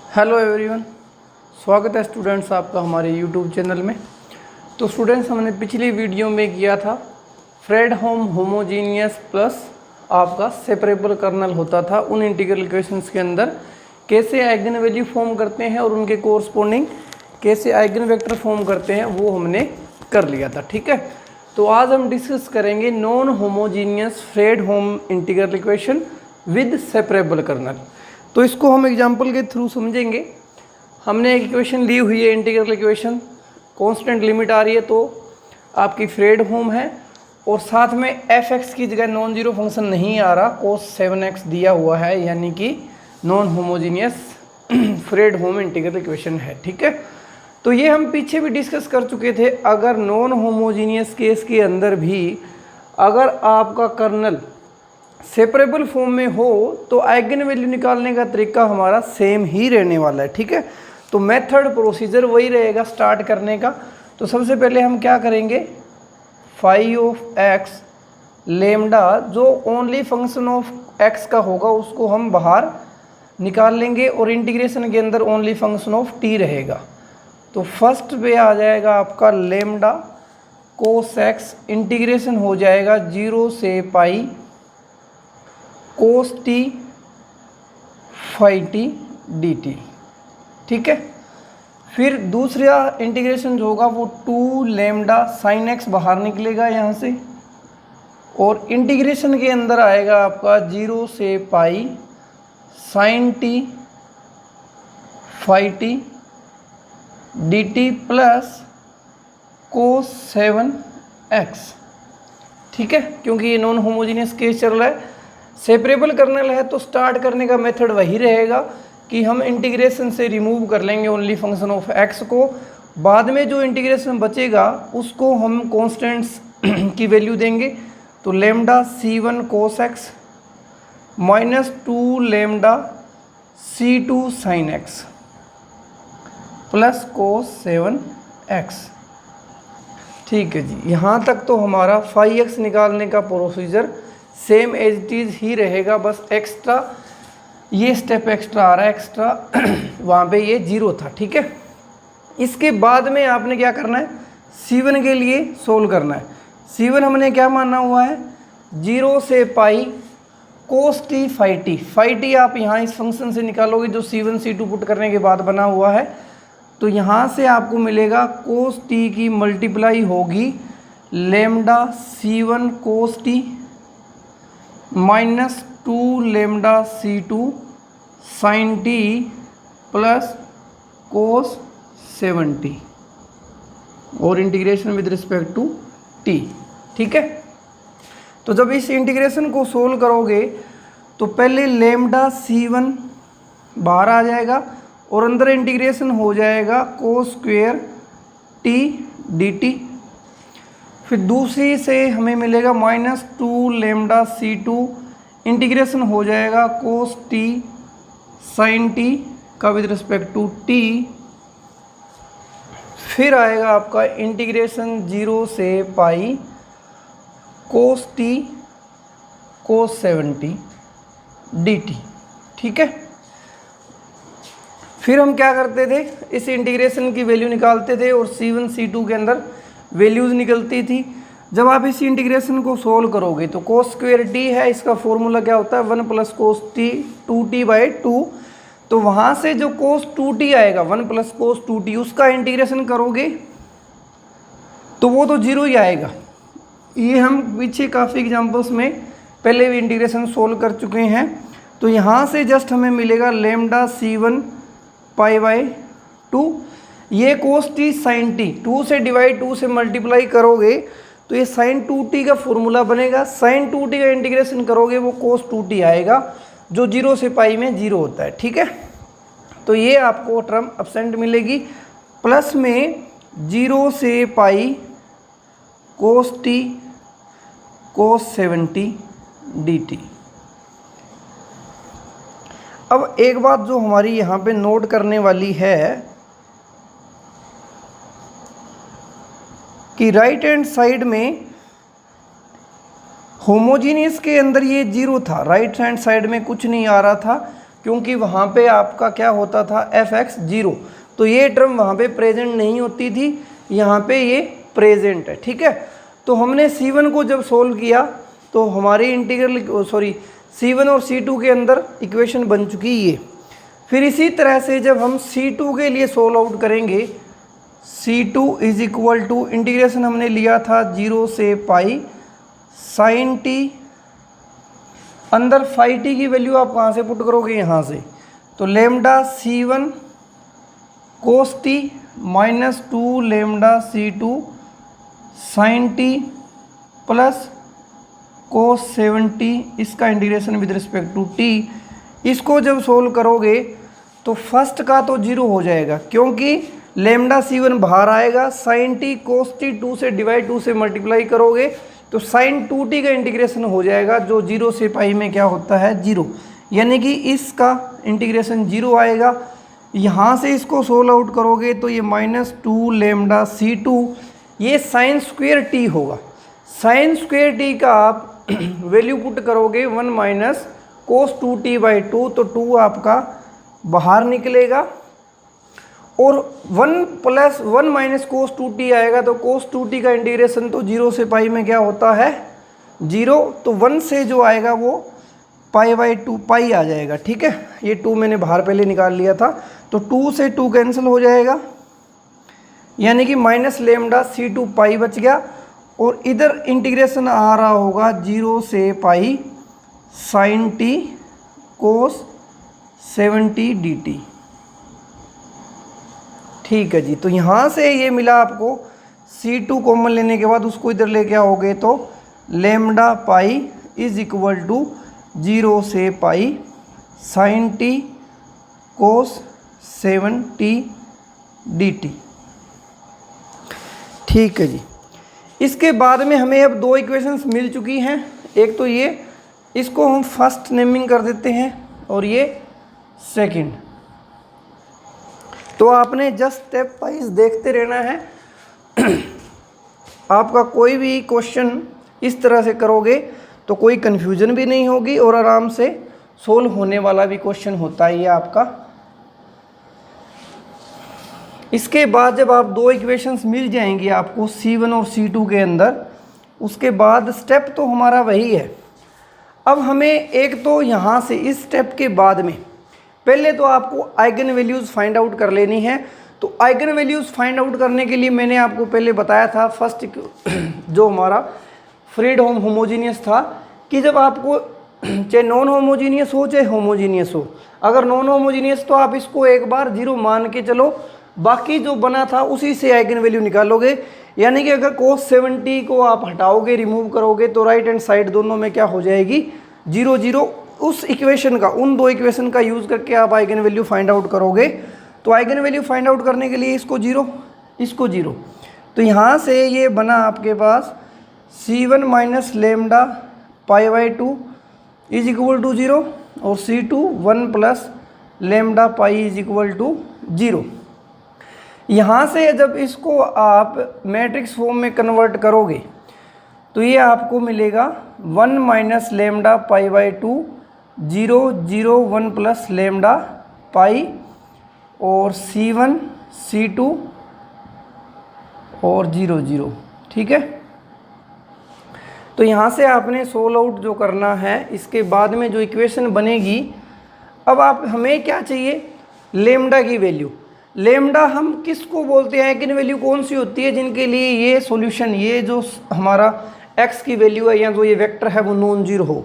Hello everyone, स्वागत है students आपका हमारे यूट्यूब चैनल में। तो स्टूडेंट्स, हमने पिछली वीडियो में किया था फ्रेडहोम होमोजीनियस प्लस आपका सेपरेबल कर्नल होता था उन इंटीग्रल इक्वेशंस के अंदर कैसे आइगन वैल्यू फॉर्म करते हैं और उनके कोरस्पोंडिंग कैसे आइगन वेक्टर फॉर्म करते हैं, वो हमने कर लिया था। ठीक है, तो आज हम डिस्कस करेंगे non homogeneous Fredholm integral equation with separable kernel. तो इसको हम एग्जांपल के थ्रू समझेंगे। हमने एक इक्वेशन ली हुई है, इंटीग्रल इक्वेशन, कांस्टेंट लिमिट आ रही है तो आपकी फ्रेडहोम है, और साथ में एफ एक्स की जगह नॉन जीरो फंक्शन नहीं आ रहा, cos 7x दिया हुआ है, यानी कि non homogeneous Fredholm integral equation है। ठीक है, तो ये हम पीछे भी डिस्कस कर चुके थे। अगर नॉन होमोजीनियस केस के अंदर भी अगर आपका कर्नल सेपरेबल फॉर्म में हो तो आइगन वैल्यू निकालने का तरीका हमारा सेम ही रहने वाला है। ठीक है, तो मेथड प्रोसीजर वही रहेगा स्टार्ट करने का। तो सबसे पहले हम क्या करेंगे, फाई ऑफ एक्स लेमडा, जो ओनली फंक्शन ऑफ एक्स का होगा उसको हम बाहर निकाल लेंगे और इंटीग्रेशन के अंदर ओनली फंक्शन ऑफ टी रहेगा। तो फर्स्ट पे आ जाएगा आपका लेमडा कोस एक्स, इंटीग्रेशन हो जाएगा 0 से pi cos t phi T D t. ठीक है, फिर दूसरा इंटीग्रेशन जो होगा वो 2 लेमडा साइन एक्स बाहर निकलेगा यहाँ से, और इंटीग्रेशन के अंदर आएगा आपका 0 से pi sine T phi T D T plus cos 7x। ठीक है, क्योंकि ये नॉन होमोजीनियस केस चल रहा है, सेपरेबल कर्नल है, तो स्टार्ट करने का मेथड वही रहेगा कि हम इंटीग्रेशन से रिमूव कर लेंगे ओनली फंक्शन ऑफ एक्स को। बाद में जो इंटीग्रेशन बचेगा उसको हम कॉन्स्टेंट्स की वैल्यू देंगे। तो lambda c1 cos x minus 2 lambda c2 sin x plus cos 7x। ठीक है जी, यहाँ तक तो हमारा फाई एक्स निकालने का procedure same as it is ही रहेगा, बस एक्स्ट्रा ये स्टेप एक्स्ट्रा आ रहा है, एक्स्ट्रा वहाँ पे ये 0 था। ठीक है, इसके बाद में आपने क्या करना है, C1 के लिए सोल्व करना है। C1 हमने क्या माना हुआ है, 0 से pi cos t phi t. Phi t आप यहाँ इस फंक्शन से निकालोगे जो C1 C2 पुट करने के बाद बना हुआ है। तो यहाँ से आपको मिलेगा कोस टी की मल्टीप्लाई होगी lambda C1 cos t minus 2 lambda c2 sine t plus cos 7t, और integration with respect to t। ठीक है, तो जब इस इंटीग्रेशन को सोल्व करोगे तो पहले लेमडा c1 बाहर आ जाएगा और अंदर इंटीग्रेशन हो जाएगा कोस स्क्वेयर t dt। फिर दूसरी से हमें मिलेगा माइनस 2 लेमडा c2, इंटीग्रेशन हो जाएगा कोस टी साइन टी का विद रिस्पेक्ट टू t। फिर आएगा आपका इंटीग्रेशन 0 से पाई कोस टी कोस 7t dt। ठीक है, फिर हम क्या करते थे, इस इंटीग्रेशन की वैल्यू निकालते थे और C1 C2 के अंदर वैल्यूज़ निकलती थी। जब आप इस इंटीग्रेशन को सोल्व करोगे तो कोस स्क्वेयर टी है, इसका फॉर्मूला क्या होता है, 1 plus cos t 2t by 2। तो वहाँ से जो कोस 2t आएगा 1 प्लस कोस 2t, उसका इंटीग्रेशन करोगे तो वो तो 0 ही आएगा। ये हम पीछे काफ़ी एग्जाम्पल्स में पहले भी इंटीग्रेशन सोल्व कर चुके हैं। तो यहाँ से जस्ट हमें मिलेगा लेमडा c1 पाई बाई 2, ये कोस टी साइन टी, 2 से डिवाइड 2 से मल्टीप्लाई करोगे तो ये साइन 2t का फॉर्मूला बनेगा। साइन 2t का इंटीग्रेशन करोगे वो कोस 2t आएगा, जो 0 से पाई में 0 होता है। ठीक है, तो ये आपको टर्म एब्सेंट मिलेगी, प्लस में 0 से पाई कोस टी कोस 7t dt। अब एक बात जो हमारी यहाँ पे नोट करने वाली है कि राइट हैंड साइड में होमोजीनियस के अंदर ये 0 था, राइट हैंड साइड में कुछ नहीं आ रहा था, क्योंकि वहाँ पे आपका क्या होता था fx 0, तो ये टर्म वहाँ पे प्रेजेंट नहीं होती थी, यहाँ पे ये प्रेजेंट है। ठीक है, तो हमने C1 को जब सोल्व किया तो हमारी इंटीग्रल C1 और C2 के अंदर इक्वेशन बन चुकी ये। फिर इसी तरह से जब हम C2 के लिए सोल्व आउट करेंगे, C2 is equal to integration हमने लिया था 0 से पाई साइन टी, अंदर फाई टी की वैल्यू आप कहाँ से पुट करोगे, यहाँ से, तो lambda C1 cos t minus 2 lambda C2 sine t plus cos 70, इसका integration with respect to t. इसको जब सोल्व करोगे तो फर्स्ट का तो 0 हो जाएगा, क्योंकि लेमडा C1 बाहर आएगा, साइन टी कोस टी 2 से डिवाइड 2 से मल्टीप्लाई करोगे तो साइन 2t का इंटीग्रेशन हो जाएगा, जो 0 से पाई में क्या होता है 0, यानी कि इसका इंटीग्रेशन 0 आएगा। यहाँ से इसको सोल्व आउट करोगे तो ये माइनस 2 लेमडा C2, ये साइन स्क्वेयर टी होगा। साइन स्क्वेयर टी का आप वैल्यू पुट करोगे 1 माइनस कोस 2t बाई 2, तो 2 आपका बाहर निकलेगा और 1 प्लस 1 माइनस कोस 2t आएगा, तो कोस 2t का इंटीग्रेशन तो 0 से पाई में क्या होता है 0, तो 1 से जो आएगा वो पाई बाई 2 पाई आ जाएगा। ठीक है, ये 2 मैंने बाहर पहले निकाल लिया था, तो 2 से 2 कैंसिल हो जाएगा, यानी कि माइनस लेमडा C2 पाई बच गया, और इधर इंटीग्रेशन आ रहा होगा 0 से pi sine T cos 70 dt। ठीक है जी, तो यहाँ से ये मिला आपको, C2 कॉमन लेने के बाद उसको इधर लेके आओगे तो lambda pi is equal to 0 से pi sine T cos 70 dt। ठीक है जी, इसके बाद में हमें अब 2 इक्वेशंस मिल चुकी हैं। एक तो ये, इसको हम फर्स्ट नेमिंग कर देते हैं और ये सेकंड। तो आपने जस्ट स्टेप वाइज देखते रहना है। आपका कोई भी क्वेश्चन इस तरह से करोगे तो कोई कन्फ्यूजन भी नहीं होगी और आराम से सोल्व होने वाला भी क्वेश्चन होता है ये आपका। इसके बाद जब आप 2 इक्वेशंस मिल जाएंगी आपको C1 और C2 के अंदर, उसके बाद स्टेप तो हमारा वही है। अब हमें एक तो यहाँ से इस स्टेप के बाद में पहले तो आपको आइगन वैल्यूज़ फाइंड आउट कर लेनी है। तो आइगन वैल्यूज़ फाइंड आउट करने के लिए मैंने आपको पहले बताया था, फर्स्ट जो हमारा फ्रीडहोम होमोजीनियस था, कि जब आपको चाहे नॉन होमोजीनियस हो चाहे होमोजीनियस हो, अगर नॉन होमोजीनियस तो आप इसको एक बार 0 मान के चलो, बाकी जो बना था उसी से आइगन वैल्यू निकालोगे। यानी कि अगर कोस 70 को आप हटाओगे, रिमूव करोगे, तो राइट हैंड साइड दोनों में क्या हो जाएगी 0 0। उस इक्वेशन का, उन 2 इक्वेशन का यूज़ करके आप आइगन वैल्यू फाइंड आउट करोगे। तो आइगन वैल्यू फाइंड आउट करने के लिए इसको 0, इसको 0, तो यहाँ से ये बना आपके पास C1 minus lambda pi by 2 is equal to 0 और C2 1 plus lambda pi is equal to 0। यहाँ से जब इसको आप मैट्रिक्स फॉर्म में कन्वर्ट करोगे तो ये आपको मिलेगा 1 minus lambda pi by 2 0 0 1 plus lambda pi और C1 C2 और 0 0। ठीक है, तो यहाँ से आपने सोल्व आउट जो करना है, इसके बाद में जो इक्वेशन बनेगी, अब आप हमें क्या चाहिए लेमडा की वैल्यू। लेमडा हम किसको बोलते हैं, आइगन वैल्यू कौन सी होती है जिनके लिए ये सॉल्यूशन, ये जो हमारा x की वैल्यू है या जो ये वेक्टर है वो नॉन जीरो हो।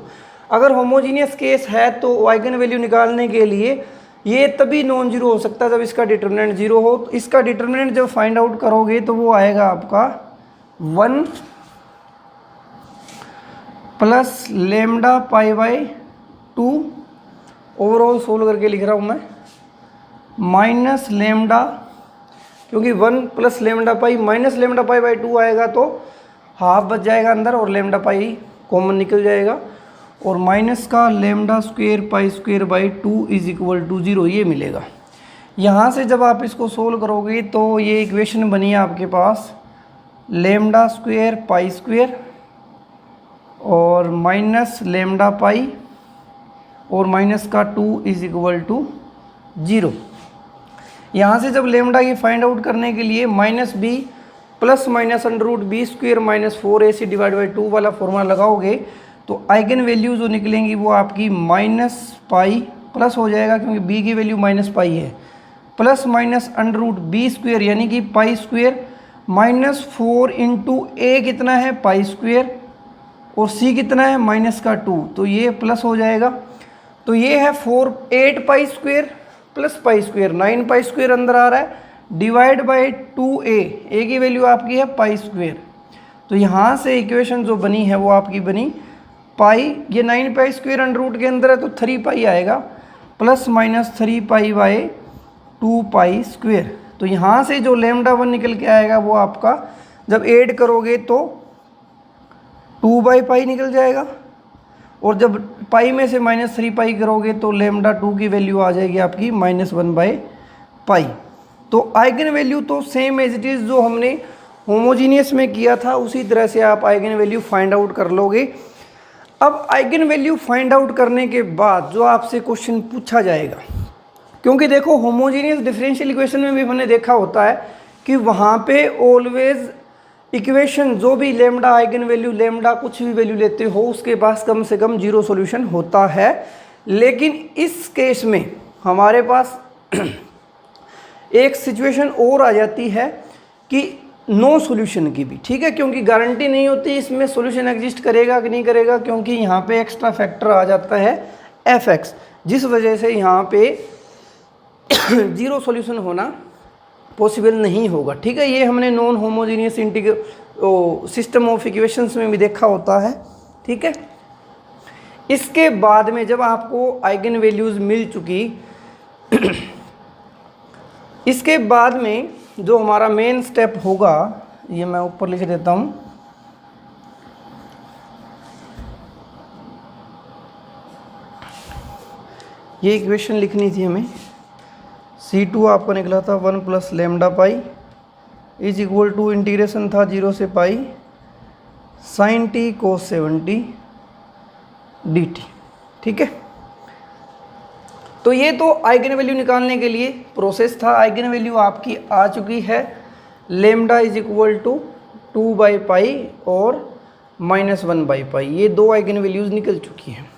अगर होमोजीनियस केस है तो आइगन वैल्यू निकालने के लिए ये तभी नॉन जीरो हो सकता है जब इसका डिटरमिनेंट 0 हो। तो इसका डिटरमिनेंट जब फाइंड आउट करोगे तो वो आएगा आपका 1 plus lambda pi by 2, overall solve करके लिख रहा हूँ मैं, माइनस लेमडा, क्योंकि 1 plus lambda pi minus lambda pi by 2 आएगा तो हाफ बच जाएगा अंदर और लेमडा पाई कॉमन निकल जाएगा, और माइनस का lambda square pi square by 2 is equal to 0 ये मिलेगा। यहाँ से जब आप इसको सोल्व करोगे तो ये इक्वेशन बनी है आपके पास लेमडा स्क्वेयर पाई स्क्वेयर और माइनस लेमडा पाई और माइनस का 2 इज इक्वल टू 0। यहाँ से जब लेमडा की फाइंड आउट करने के लिए minus B plus minus under root B square minus 4ac divide by 2 वाला फॉर्मूला लगाओगे तो आइगन वैल्यू जो निकलेंगी वो आपकी माइनस पाई प्लस हो जाएगा, क्योंकि बी की वैल्यू माइनस पाई है, plus minus under root B square यानी कि pi square minus 4 into A कितना है पाई स्क्वेयर और सी कितना है माइनस का 2, तो ये प्लस हो जाएगा। तो ये है 8 पाई स्क्वेयर प्लस पाई स्क्वेयर 9 पाई स्क्वेयर अंदर आ रहा है डिवाइड बाई 2a, ए की वैल्यू आपकी है पाई स्क्वेयर। तो यहाँ से इक्वेशन जो बनी है वो आपकी बनी पाई, ये 9 पाई स्क्वेयर अंडर रूट के अंदर है तो 3 पाई आएगा plus minus 3 pi by 2 pi square. तो यहाँ से जो लेमडा 1 निकल के आएगा वो आपका जब ऐड करोगे तो 2 बाई पाई निकल जाएगा, और जब पाई में से माइनस 3 पाई करोगे तो लेमडा 2 की वैल्यू आ जाएगी आपकी -1 बाई पाई। तो आइगन वैल्यू तो सेम एज इट इज़ जो हमने होमोजीनियस में किया था उसी तरह से आप आइगन वैल्यू फाइंड आउट कर लोगे। अब आइगन वैल्यू फाइंड आउट करने के बाद जो आपसे क्वेश्चन पूछा जाएगा, क्योंकि देखो होमोजीनियस डिफरेंशियल इक्वेशन में भी हमने देखा होता है कि वहाँ पे ऑलवेज इक्वेशन जो भी लेमडा आइगन वैल्यू लेमडा कुछ भी वैल्यू लेते हो उसके पास कम से कम 0 सॉल्यूशन होता है। लेकिन इस केस में हमारे पास एक सिचुएशन और आ जाती है कि नो सॉल्यूशन की भी, ठीक है, क्योंकि गारंटी नहीं होती इसमें सॉल्यूशन एग्जिस्ट करेगा कि नहीं करेगा, क्योंकि यहाँ पे एक्स्ट्रा फैक्टर आ जाता है fx, जिस वजह से यहाँ पे 0 सॉल्यूशन होना पॉसिबल नहीं होगा। ठीक है, ये हमने non homogeneous system of equations में भी देखा होता है। ठीक है, इसके बाद में जब आपको आइगन वैल्यूज़ मिल चुकी इसके बाद में जो हमारा मेन स्टेप होगा, ये मैं ऊपर लिख देता हूँ, ये इक्वेशन लिखनी थी हमें। C2 आपको निकला था 1 plus lambda pi is equal to integration था 0 से pi sine T cos 70 dt। ठीक है, तो ये तो आइगन वैल्यू निकालने के लिए प्रोसेस था। आइगन वैल्यू आपकी आ चुकी है, lambda is equal to 2 by pi और -1 बाई पाई, ये दो आइगन वैल्यूज़ निकल चुकी हैं।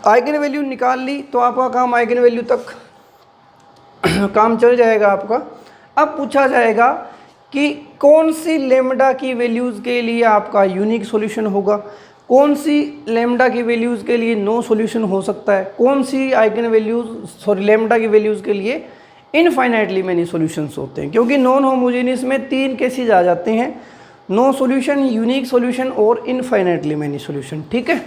आइगन वैल्यू निकाल ली तो आपका काम आइगन वैल्यू तक काम चल जाएगा आपका। अब पूछा जाएगा कि कौन सी लेमडा की वैल्यूज़ के लिए आपका यूनिक सॉल्यूशन होगा, कौन सी लेमडा की वैल्यूज़ के लिए नो सॉल्यूशन हो सकता है, कौन सी आइगन वैल्यूज़ लेमडा की वैल्यूज़ के लिए इनफाइनाइटली मैनी सॉल्यूशंस होते हैं। क्योंकि नॉन होमोजेनियस में 3 केसेस आ जाते हैं, नो सॉल्यूशन, यूनिक सॉल्यूशन और इनफाइनाइटली मैनी सॉल्यूशन। ठीक है,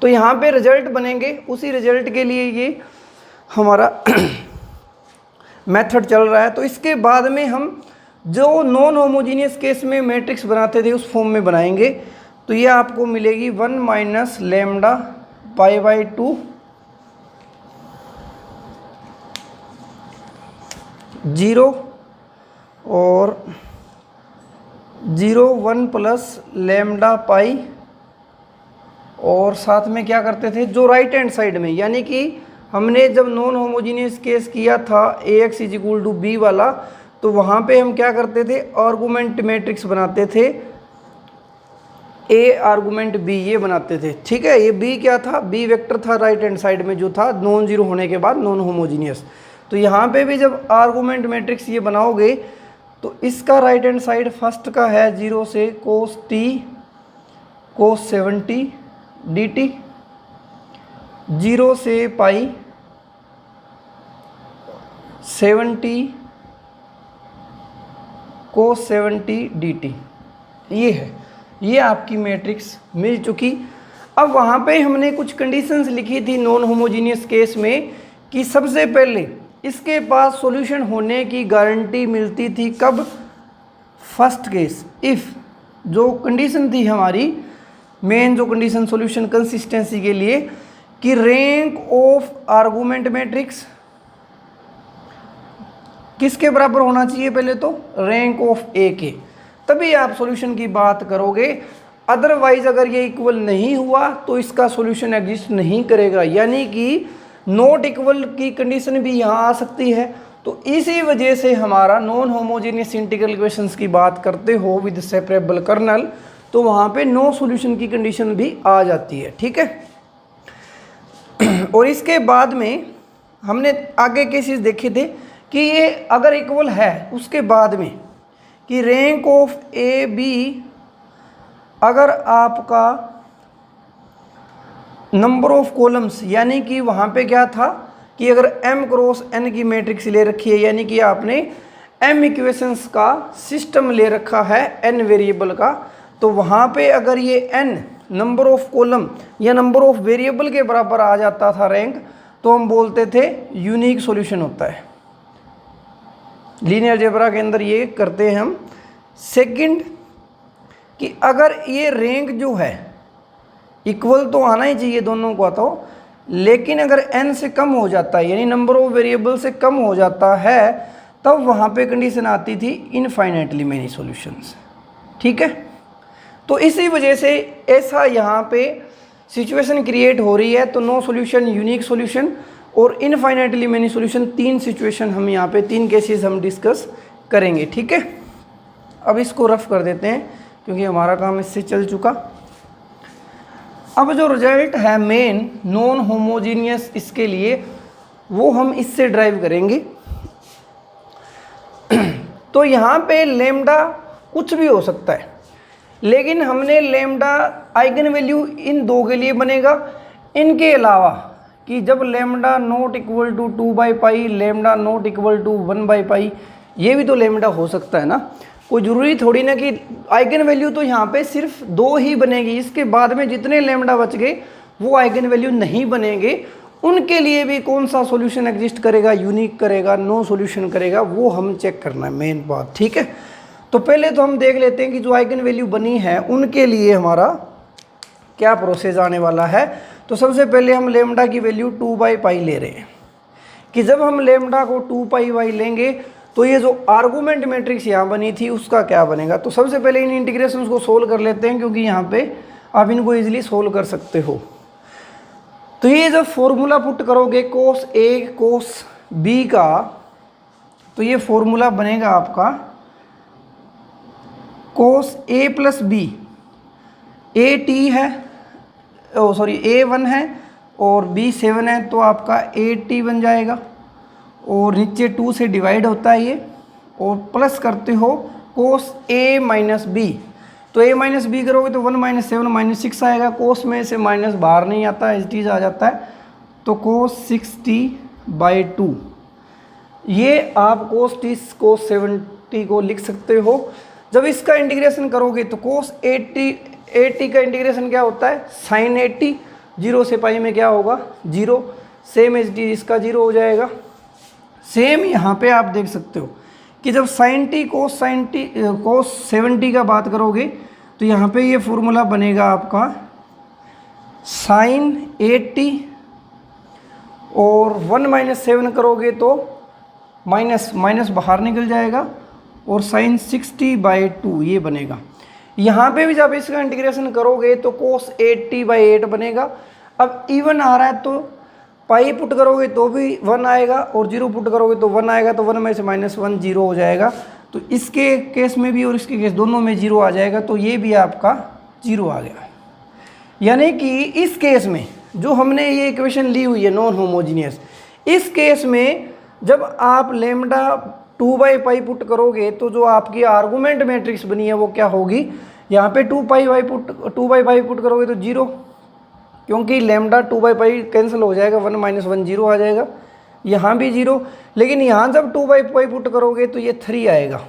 तो यहाँ पे रिजल्ट बनेंगे, उसी रिजल्ट के लिए ये हमारा मेथड चल रहा है। तो इसके बाद में हम जो नॉन होमोजीनियस केस में मैट्रिक्स बनाते थे उस फॉर्म में बनाएंगे। तो ये आपको मिलेगी 1 माइनस लेमडा पाई बाई 2 0 और 0 1 प्लस लेमडा पाई, और साथ में क्या करते थे जो राइट हैंड साइड में, यानी कि हमने जब नॉन होमोजीनियस केस किया था Ax is equal to B वाला, तो वहाँ पे हम क्या करते थे आर्गूमेंट मैट्रिक्स बनाते थे, A आर्गूमेंट B ये बनाते थे। ठीक है, ये B क्या था, B वेक्टर था राइट हैंड साइड में जो था नॉन जीरो होने के बाद नॉन होमोजीनियस। तो यहाँ पे भी जब आर्गूमेंट मैट्रिक्स ये बनाओगे तो इसका राइट हैंड साइड फर्स्ट का है 0 से कोस t कोस 70 dt, 0 से पाई 70 कोस 70 dt, ये है, ये आपकी मैट्रिक्स मिल चुकी। अब वहाँ पे हमने कुछ कंडीशंस लिखी थी नॉन होमोजीनियस केस में कि सबसे पहले इसके पास सॉल्यूशन होने की गारंटी मिलती थी कब, फर्स्ट केस इफ़, जो कंडीशन थी हमारी मेन जो कंडीशन सॉल्यूशन कंसिस्टेंसी के लिए कि रैंक ऑफ आर्गूमेंट मैट्रिक्स किसके बराबर होना चाहिए, पहले तो रैंक ऑफ ए के, तभी आप सॉल्यूशन की बात करोगे। अदरवाइज अगर ये इक्वल नहीं हुआ तो इसका सॉल्यूशन एग्जिस्ट नहीं करेगा, यानी कि नॉट इक्वल की कंडीशन भी यहाँ आ सकती है। तो इसी वजह से हमारा नॉन होमोजेनियस इंटीग्रल इक्वेशंस की बात करते हो विद सेपरेबल कर्नल, तो वहाँ पे नो सॉल्यूशन की कंडीशन भी आ जाती है, ठीक है। और इसके बाद में हमने आगे केसेस देखे थे कि ये अगर इक्वल है उसके बाद में कि रैंक ऑफ ए बी अगर आपका नंबर ऑफ कॉलम्स, यानी कि वहाँ पे क्या था कि अगर m क्रॉस n की मैट्रिक्स ले रखी है, यानी कि आपने m इक्वेशंस का सिस्टम ले रखा है n वेरिएबल का, तो वहाँ पे अगर ये n नंबर ऑफ कॉलम या नंबर ऑफ वेरिएबल के बराबर आ जाता था रैंक, तो हम बोलते थे यूनिक सॉल्यूशन होता है। लीनियर अलजेब्रा के अंदर ये करते हैं हम। सेकंड कि अगर ये रैंक जो है इक्वल तो आना ही चाहिए दोनों को, तो लेकिन अगर n से कम हो जाता है, यानी नंबर ऑफ वेरिएबल से कम हो जाता है, तब वहाँ पे कंडीशन आती थी इनफाइनाइटली मेनी सॉल्यूशंस, ठीक है। तो इसी वजह से ऐसा यहाँ पे सिचुएशन क्रिएट हो रही है। तो नो सॉल्यूशन, यूनिक सॉल्यूशन और इनफाइनाइटली मेनी सॉल्यूशन, तीन सिचुएशन हम यहाँ पे, तीन केसेस हम डिस्कस करेंगे, ठीक है। अब इसको रफ कर देते हैं क्योंकि हमारा काम इससे चल चुका। अब जो रिजल्ट है मेन नॉन होमोजीनियस, इसके लिए वो हम इससे ड्राइव करेंगे। तो यहाँ पे लेमडा कुछ भी हो सकता है, लेकिन हमने लेमडा आइगन वैल्यू इन दो के लिए बनेगा। इनके अलावा कि जब लेमडा नॉट इक्वल टू 2/पाई, लेमडा नॉट इक्वल टू 1/पाई, ये भी तो लेमडा हो सकता है ना। कोई ज़रूरी थोड़ी ना कि आइगन वैल्यू तो यहाँ पे सिर्फ दो ही बनेगी, इसके बाद में जितने लेमडा बच गए वो आइगन वैल्यू नहीं बनेंगे। उनके लिए भी कौन सा सॉल्यूशन एग्जिस्ट करेगा, यूनिक करेगा, नो सॉल्यूशन करेगा, वो हम चेक करना है, मेन बात, ठीक है। तो पहले तो हम देख लेते हैं कि जो आइगन वैल्यू बनी है उनके लिए हमारा क्या प्रोसेस आने वाला है। तो सबसे पहले हम लेमडा की वैल्यू 2/पाई ले रहे हैं कि जब हम लेमडा को 2/पाई लेंगे तो ये जो आर्गूमेंट मैट्रिक्स यहाँ बनी थी उसका क्या बनेगा। तो सबसे पहले इन इंटीग्रेशंस को सोल्व कर लेते हैं, क्योंकि यहाँ पे आप इनको इजीली सोल्व कर सकते हो। तो ये जब फॉर्मूला पुट करोगे cos A cos B का, तो ये फॉर्मूला बनेगा आपका cos A plus B, AT है, A1 है और B 7 है, तो आपका AT बन जाएगा। और नीचे 2 से डिवाइड होता है ये, और प्लस करते हो cos A माइनस B। तो A माइनस B करोगे तो 1 - 7 - 6 आएगा। cos में से माइनस बाहर नहीं आता, एज टी आ जाता है। तो cos 60/2, ये आप cos 30 cos 70 को लिख सकते हो। जब इसका इंटीग्रेशन करोगे तो cos 80 का इंटीग्रेशन क्या होता है, sin 80, 0 से पाई में क्या होगा 0, सेम एज टी इसका 0 हो जाएगा। सेम यहाँ पे आप देख सकते हो कि जब sin t cos 70 का बात करोगे तो यहाँ पे ये फॉर्मूला बनेगा आपका sin 80 और 1 - 7 करोगे तो माइनस बाहर निकल जाएगा और sin 60/2 ये बनेगा। यहाँ पे भी जब इसका इंटीग्रेशन करोगे तो cos 80/8 बनेगा। अब इवन आ रहा है तो पाई पुट करोगे तो भी 1 आएगा और 0 पुट करोगे तो 1 आएगा, तो 1 में से -1 0 हो जाएगा। तो इसके केस में भी और इसके केस दोनों में 0 आ जाएगा, तो ये भी आपका 0 आ गया। यानी कि इस केस में जो हमने ये इक्वेशन ली हुई है नॉन होमोजीनियस, इस केस में जब आप लेमडा 2/पाई पुट करोगे तो जो आपकी आर्गूमेंट मैट्रिक्स बनी है वो क्या होगी, यहाँ पे 2/पाई पुट करोगे तो 0, क्योंकि लेमडा 2/पाई कैंसिल हो जाएगा, 1 - 1 0 आ जाएगा। यहाँ भी 0, लेकिन यहाँ जब 2/पाई पुट करोगे तो ये 3 आएगा,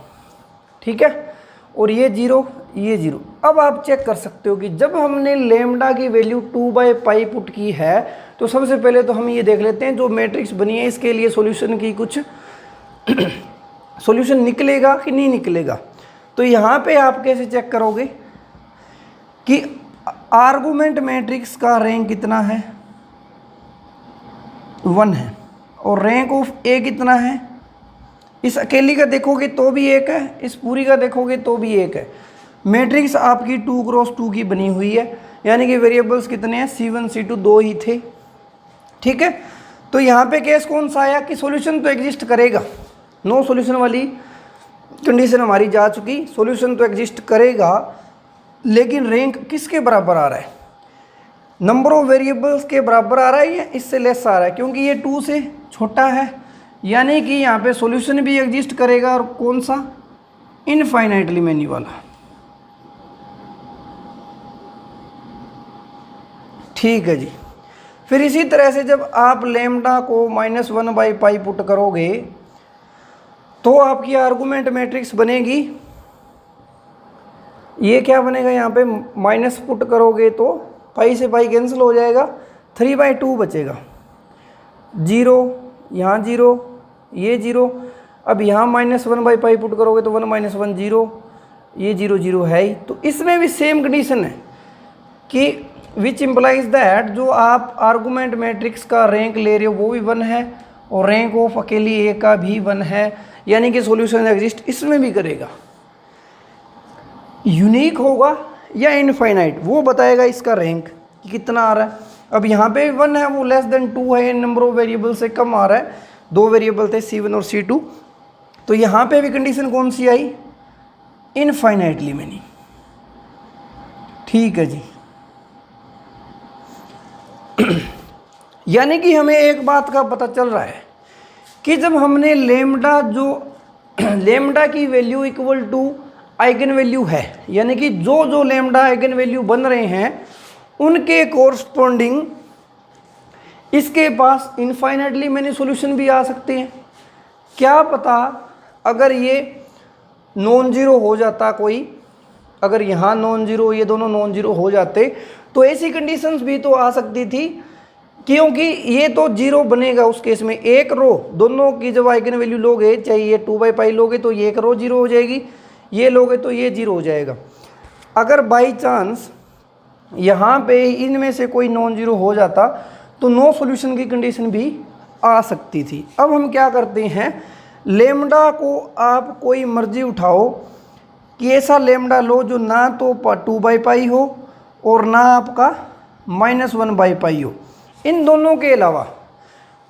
ठीक है। और ये 0, ये 0। अब आप चेक कर सकते हो कि जब हमने लेमडा की वैल्यू 2/पाई पुट की है, तो सबसे पहले तो हम ये देख लेते हैं जो मैट्रिक्स बनी है इसके लिए सॉल्यूशन की कुछ सॉल्यूशन निकलेगा कि नहीं निकलेगा। तो यहाँ पे आप कैसे चेक करोगे कि आर्गूमेंट मैट्रिक्स का रैंक कितना है, 1 है, और रैंक ऑफ ए कितना है, इस अकेली का देखोगे तो भी 1 है, इस पूरी का देखोगे तो भी 1 है। मैट्रिक्स आपकी 2x2 की बनी हुई है, यानी कि वेरिएबल्स कितने हैं, C1 C2 दो ही थे। ठीक है, तो यहाँ पे केस कौन सा आया कि सॉल्यूशन तो एग्जिस्ट करेगा, नो सॉल्यूशन वाली कंडीशन हमारी जा चुकी, सॉल्यूशन तो एग्जिस्ट करेगा, लेकिन रैंक किसके बराबर आ रहा है, नंबर ऑफ वेरिएबल्स के बराबर आ रहा है या इससे लेस आ रहा है, क्योंकि ये 2 से छोटा है, यानी कि यहाँ पे सॉल्यूशन भी एग्जिस्ट करेगा, और कौन सा, इनफाइनाइटली मैनी वाला। ठीक है जी। फिर इसी तरह से जब आप लेमडा को -1/π पुट करोगे तो आपकी आर्गुमेंट मैट्रिक्स बनेगी, ये क्या बनेगा, यहाँ पे माइनस पुट करोगे तो पाई से पाई कैंसिल हो जाएगा, 3/2 बचेगा, 0 यहाँ 0 ये 0, अब यहाँ -1/π पुट करोगे तो 1 - 1 0, ये 0 0 है ही। तो इसमें भी सेम कंडीशन है कि विच इम्प्लाइज दैट जो आप आर्गुमेंट मैट्रिक्स का रैंक ले रहे हो वो भी 1 है और रैंक ऑफ अकेली ए का भी 1 है, यानी कि सॉल्यूशन एग्जिस्ट इसमें भी करेगा। यूनिक होगा या इनफाइनाइट वो बताएगा इसका रैंक कि कितना आ रहा है। अब यहाँ पे 1 है, वो लेस देन 2 है, नंबर ऑफ वेरिएबल से कम आ रहा है, 2 वेरिएबल थे C1 और C2, तो यहाँ पे भी कंडीशन कौन सी आई, इनफाइनाइटली मैनी। ठीक है जी। यानी कि हमें एक बात का पता चल रहा है कि जब हमने लेमडा जो लेमडा की value equal to eigen value है, यानी कि जो जो लेमडा आइगन वैल्यू बन रहे हैं उनके कोरस्पॉन्डिंग इसके पास इनफाइनाइटली मैनी सॉल्यूशन भी आ सकते हैं। क्या पता अगर ये नॉन जीरो हो जाता कोई, अगर यहाँ नॉन जीरो ये दोनों नॉन जीरो हो जाते तो ऐसी कंडीशंस भी तो आ सकती थी, क्योंकि ये तो जीरो बनेगा उस केस में, एक रो दोनों की जब आइगन वैल्यू लोगे, चाहे ये 2/π लोगे तो ये एक रो जीरो हो जाएगी, ये लोगे तो ये जीरो हो जाएगा। अगर बाई चांस यहाँ पे इनमें से कोई नॉन जीरो हो जाता तो नो सॉल्यूशन की कंडीशन भी आ सकती थी। अब हम क्या करते हैं, लेमडा को आप कोई मर्जी उठाओ कि ऐसा लेमडा लो जो ना तो 2/π हो और ना आपका -1/π हो, इन दोनों के अलावा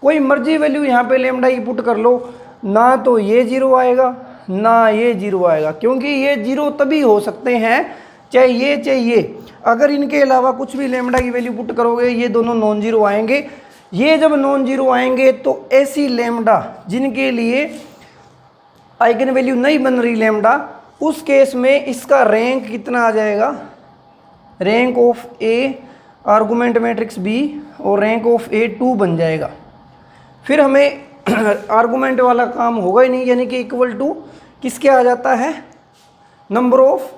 कोई मर्जी वैल्यू यहाँ पे लेमडा की पुट कर लो, ना तो ये जीरो आएगा ना ये जीरो आएगा, क्योंकि ये जीरो तभी हो सकते हैं चाहे ये, अगर इनके अलावा कुछ भी लेमडा की वैल्यू पुट करोगे ये दोनों नॉन जीरो आएंगे। ये जब नॉन जीरो आएंगे तो ऐसी लेमडा जिनके लिए आइगन वैल्यू नहीं बन रही लेमडा, उस केस में इसका रैंक कितना आ जाएगा, rank of A augmented matrix B और रैंक ऑफ ए 2 बन जाएगा। फिर हमें आर्गुमेंट वाला काम होगा ही नहीं, यानी कि इक्वल टू किसके आ जाता है, नंबर ऑफ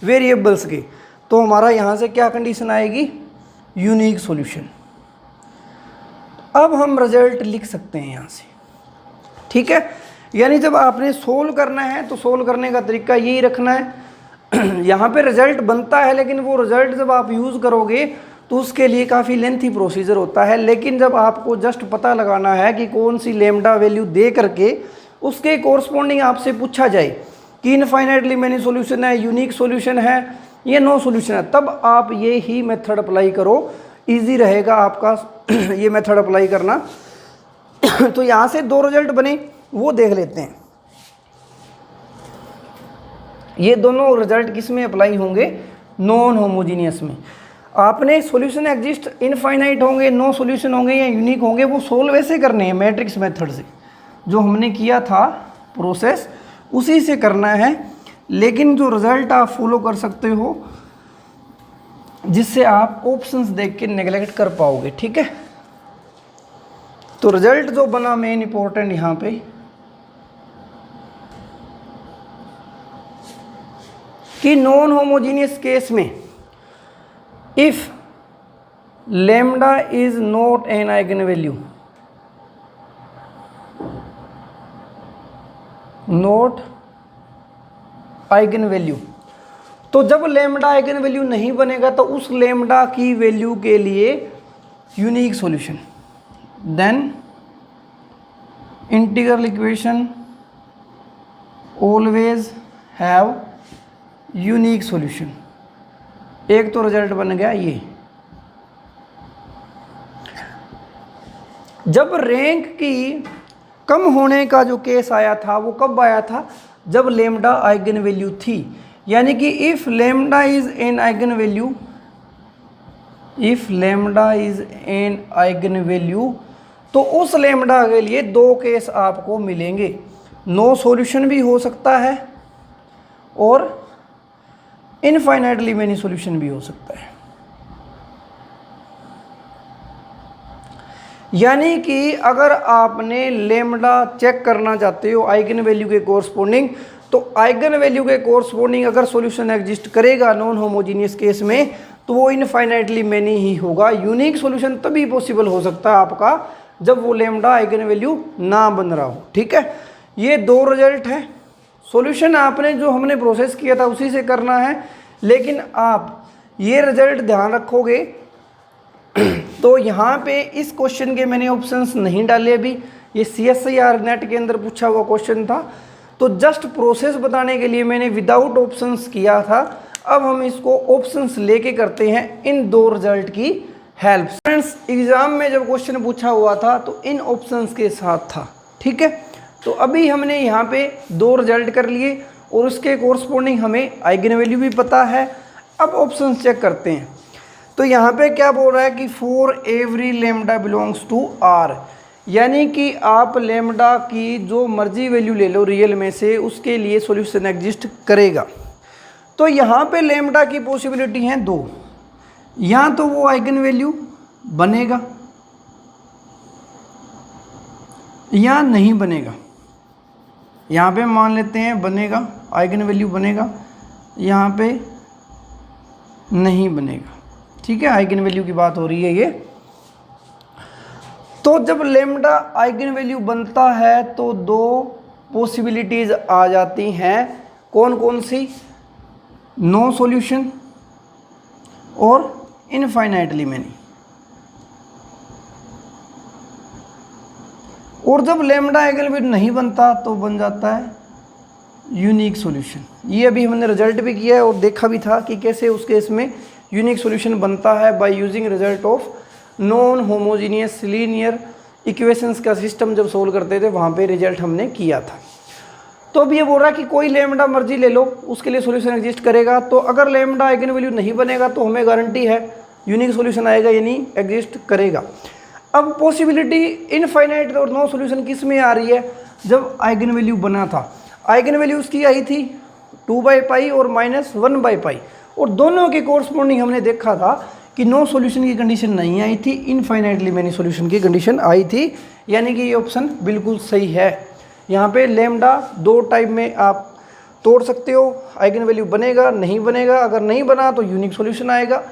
वेरिएबल्स के। तो हमारा यहाँ से क्या कंडीशन आएगी, यूनिक सॉल्यूशन। अब हम रिजल्ट लिख सकते हैं यहाँ से। ठीक है, यानी जब आपने सोल्व करना है तो सोल्व करने का तरीका यही रखना है। यहाँ पे रिजल्ट बनता है, लेकिन वो रिजल्ट जब आप यूज़ करोगे तो उसके लिए काफ़ी लेंथी प्रोसीजर होता है। लेकिन जब आपको जस्ट पता लगाना है कि कौन सी लेमडा वैल्यू दे करके उसके कोरस्पॉन्डिंग आपसे पूछा जाए कि इनफाइनाइटली मैनी सॉल्यूशन है, यूनिक सॉल्यूशन है या नो सॉल्यूशन है, तब आप ये ही मेथड अप्लाई करो, इजी रहेगा आपका ये मेथड अप्लाई करना। तो यहाँ से 2 रिजल्ट बने वो देख लेते हैं। ये दोनों रिजल्ट किस में अप्लाई होंगे, नॉन होमोजीनियस में। आपने सॉल्यूशन एग्जिस्ट इनफाइनाइट होंगे, नो सॉल्यूशन होंगे या यूनिक होंगे, वो सोल्व वैसे करने हैं मैट्रिक्स मेथड से, जो हमने किया था प्रोसेस उसी से करना है। लेकिन जो रिजल्ट आप फॉलो कर सकते हो जिससे आप ऑप्शंस देख के नेगलेक्ट कर पाओगे। ठीक है, तो रिजल्ट जो बना मेन इंपॉर्टेंट यहाँ पे कि नॉन होमोजीनियस केस में if lambda is not an eigen value, not eigen value, तो जब लेमडा आइगन वैल्यू नहीं बनेगा तो उस लेमडा की वैल्यू के लिए unique solution, then integral equation always have unique solution. एक तो रिजल्ट बन गया ये। जब रैंक की कम होने का जो केस आया था वो कब आया था, जब लेमडा आइगन वैल्यू थी। यानी कि if lambda is an eigen value, if lambda is an eigen value, तो उस लेमडा के लिए दो केस आपको मिलेंगे, नो सॉल्यूशन भी हो सकता है और इनफाइनाइटली मेनी सॉल्यूशन भी हो सकता है। यानी कि अगर आपने लेमडा चेक करना चाहते हो आइगन वैल्यू के कोरस्पोंडिंग, तो आइगन वैल्यू के कोरस्पोंडिंग अगर सॉल्यूशन एग्जिस्ट करेगा नॉन होमोजीनियस केस में, तो वो इनफाइनाइटली मेनी ही होगा। यूनिक सॉल्यूशन तभी पॉसिबल हो सकता है आपका जब वो लेमडा आइगन वैल्यू ना बन रहा हो। ठीक है, ये दो रिजल्ट है। सॉल्यूशन आपने जो हमने प्रोसेस किया था उसी से करना है, लेकिन आप ये रिजल्ट ध्यान रखोगे तो यहाँ पे इस क्वेश्चन के मैंने ऑप्शंस नहीं डाले अभी, ये CSIR नेट के अंदर पूछा हुआ क्वेश्चन था, तो जस्ट प्रोसेस बताने के लिए मैंने विदाउट ऑप्शंस किया था। अब हम इसको ऑप्शंस लेके करते हैं इन दो रिजल्ट की हेल्प। फ्रेंड्स, एग्जाम में जब क्वेश्चन पूछा हुआ था तो इन ऑप्शंस के साथ था। ठीक है, तो अभी हमने यहाँ पे दो रिजल्ट कर लिए और उसके कोरस्पोंडिंग हमें आइगन वैल्यू भी पता है। अब ऑप्शंस चेक करते हैं। तो यहाँ पे क्या बोल रहा है कि for every lambda belongs to R, यानी कि आप लेमडा की जो मर्जी वैल्यू ले लो रियल में से, उसके लिए सॉल्यूशन एग्जिस्ट करेगा। तो यहाँ पे लेमडा की पॉसिबिलिटी हैं दो, या तो वो आइगन वैल्यू बनेगा या नहीं बनेगा। यहाँ पे मान लेते हैं बनेगा, आइगन वैल्यू बनेगा, यहाँ पे नहीं बनेगा। ठीक है, आइगन वैल्यू की बात हो रही है ये। तो जब लेमडा आइगन वैल्यू बनता है तो दो पॉसिबिलिटीज आ जाती हैं, कौन कौन सी, नो सॉल्यूशन और इनफाइनाइटली मेनी। और जब लेमडा आइगन वैल्यू नहीं बनता तो बन जाता है यूनिक सॉल्यूशन। ये अभी हमने रिजल्ट भी किया है और देखा भी था कि कैसे उस केस में यूनिक सॉल्यूशन बनता है by using result of non homogeneous linear equations का सिस्टम जब सोल्व करते थे वहाँ पे रिजल्ट हमने किया था। तो अब ये बोल रहा है कि कोई लेमडा मर्जी ले लो उसके लिए सॉल्यूशन एग्जिस्ट करेगा। तो अगर लेमडा आइगन वैल्यू नहीं बनेगा तो हमें गारंटी है यूनिक सॉल्यूशन आएगा, यानी एग्जिस्ट करेगा। अब पॉसिबिलिटी इनफाइनाइट और नो सॉल्यूशन किस में आ रही है, जब आइगन वैल्यू बना था। आइगन वैल्यू उसकी आई थी 2/π और -1/π, और दोनों के कोरस्पोंडिंग हमने देखा था कि नो सॉल्यूशन की कंडीशन नहीं आई थी, इनफाइनाइटली मेनी सॉल्यूशन की कंडीशन आई थी। यानी कि ये ऑप्शन बिल्कुल सही है। यहाँ पे लेमडा दो टाइप में आप तोड़ सकते हो, आइगन वैल्यू बनेगा नहीं बनेगा। अगर नहीं बना तो यूनिक सॉल्यूशन आएगा,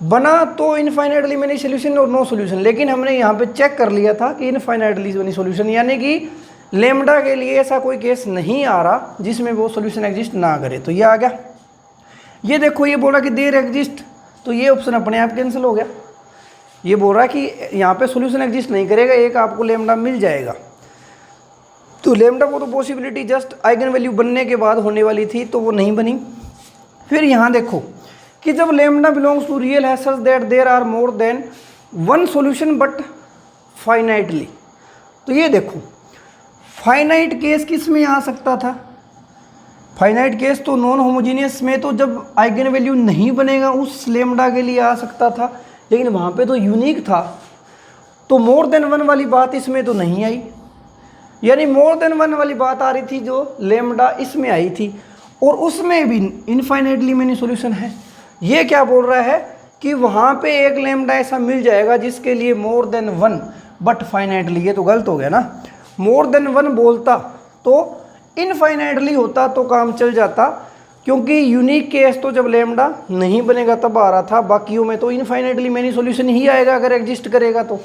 बना तो इनफाइनाइटली मेनी सॉल्यूशन और नो सॉल्यूशन। लेकिन हमने यहाँ पे चेक कर लिया था कि इनफाइनाइटली मेनी सॉल्यूशन, यानी कि लेमडा के लिए ऐसा कोई केस नहीं आ रहा जिसमें वो सॉल्यूशन एग्जिस्ट ना करे। तो ये आ गया। ये देखो, ये बोला कि देयर एग्जिस्ट, तो ये ऑप्शन अपने आप कैंसिल हो गया। ये बोल रहा है कि यहाँ पे सॉल्यूशन एग्जिस्ट नहीं करेगा, एक आपको लेमडा मिल जाएगा। तो लेमडा को तो पॉसिबिलिटी जस्ट आइगन वैल्यू बनने के बाद होने वाली थी, तो वो नहीं बनी। फिर यहाँ देखो कि जब लेमडा बिलोंग्स टू रियल है such that there are more than one solution but finitely. तो ये देखो, फाइनाइट केस किस में आ सकता था, फाइनाइट केस तो नॉन होमोजीनियस में, तो जब आइगन वैल्यू नहीं बनेगा उस लेमडा के लिए आ सकता था। लेकिन वहाँ पे तो यूनिक था, तो मोर देन वन वाली बात इसमें तो नहीं आई। यानी मोर देन वन वाली बात आ रही थी जो लेमडा इसमें आई थी, और उसमें भी इनफाइनाइटली मेनी सॉल्यूशन है। ये क्या बोल रहा है कि वहाँ पे एक लेमडा ऐसा मिल जाएगा जिसके लिए मोर देन वन बट फाइनाइटली। ये तो गलत हो गया ना, मोर देन वन बोलता तो इनफाइनाइटली होता तो काम चल जाता, क्योंकि यूनिक केस तो जब लेमडा नहीं बनेगा तब आ रहा था, बाकियों में तो इनफाइनाइटली मेनी सॉल्यूशन ही आएगा अगर एग्जिस्ट करेगा तो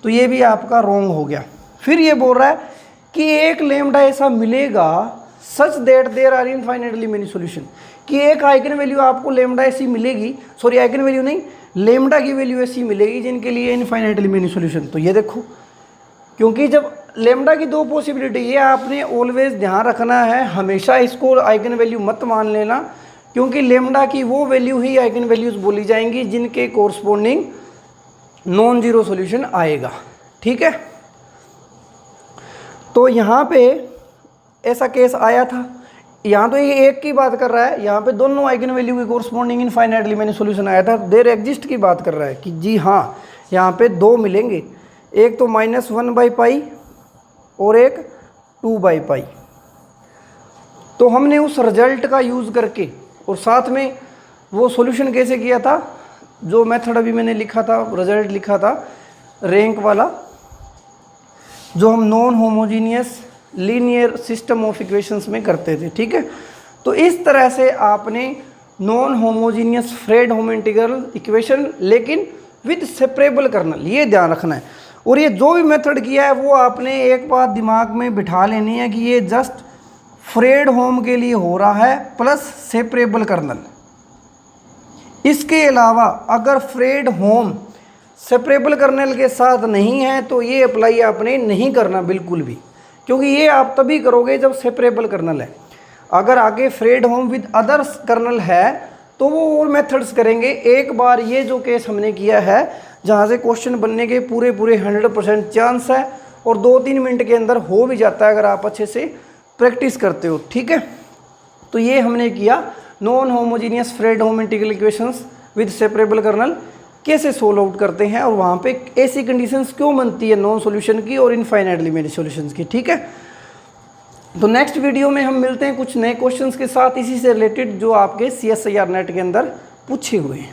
ये भी आपका रॉन्ग हो गया। फिर ये बोल रहा है कि एक लेमडा ऐसा मिलेगा such that there are infinitely many solution, कि एक आइगन वैल्यू आपको लेमडा ऐसी मिलेगी, सॉरी आइगन वैल्यू नहीं, लेमडा की वैल्यू ऐसी मिलेगी जिनके लिए इनफाइनाइटली मेनी सॉल्यूशन। तो ये देखो, क्योंकि जब लेमडा की दो पॉसिबिलिटी, ये आपने ऑलवेज ध्यान रखना है, हमेशा इसको आइगन वैल्यू मत मान लेना, क्योंकि लेमडा की वो वैल्यू ही आइगन वैल्यूज बोली जाएंगी जिनके कोरस्पोंडिंग नॉन जीरो सॉल्यूशन आएगा। ठीक है, तो यहाँ पे ऐसा केस आया था, यहाँ तो ये एक की बात कर रहा है, यहाँ पे दोनों आइगन वैल्यू के कोरस्पोंडिंग इनफाइनाइटली मैंने सॉल्यूशन आया था, देयर एग्जिस्ट की बात कर रहा है कि जी हाँ यहाँ पे दो मिलेंगे, एक तो -1/π और एक 2/π। तो हमने उस रिजल्ट का यूज़ करके और साथ में वो सॉल्यूशन कैसे किया था, जो मेथड अभी मैंने लिखा था, रिजल्ट लिखा था रैंक वाला, जो हम non homogeneous linear system of equations में करते थे। ठीक है, तो इस तरह से आपने non homogeneous Fredholm integral equation लेकिन विद सेपरेबल कर्नल, ये ध्यान रखना है। और ये जो भी मेथड किया है वो आपने एक बात दिमाग में बिठा लेनी है कि ये जस्ट फ्रेडहोम के लिए हो रहा है प्लस सेपरेबल कर्नल। इसके अलावा अगर फ्रेडहोम सेपरेबल कर्नल के साथ नहीं है तो ये अप्लाई आपने नहीं करना बिल्कुल भी, क्योंकि ये आप तभी करोगे जब सेपरेबल कर्नल है। अगर आगे फ्रेडहोम विद अदर्स कर्नल है तो वो और मेथड्स करेंगे। एक बार ये जो केस हमने किया है जहाँ से क्वेश्चन बनने के पूरे 100% चांस है और 2-3 मिनट के अंदर हो भी जाता है अगर आप अच्छे से प्रैक्टिस करते हो। ठीक है, तो ये हमने किया non homogeneous Fredholm integral equations with separable kernel कैसे सोल्व आउट करते हैं और वहाँ पे ऐसी कंडीशंस क्यों बनती है नॉन सॉल्यूशन की और इनफाइनाइट लिमिट सॉल्यूशंस की। ठीक है, तो नेक्स्ट वीडियो में हम मिलते हैं कुछ नए क्वेश्चंस के साथ इसी से रिलेटेड जो आपके CSIR नेट के अंदर पूछे हुए हैं।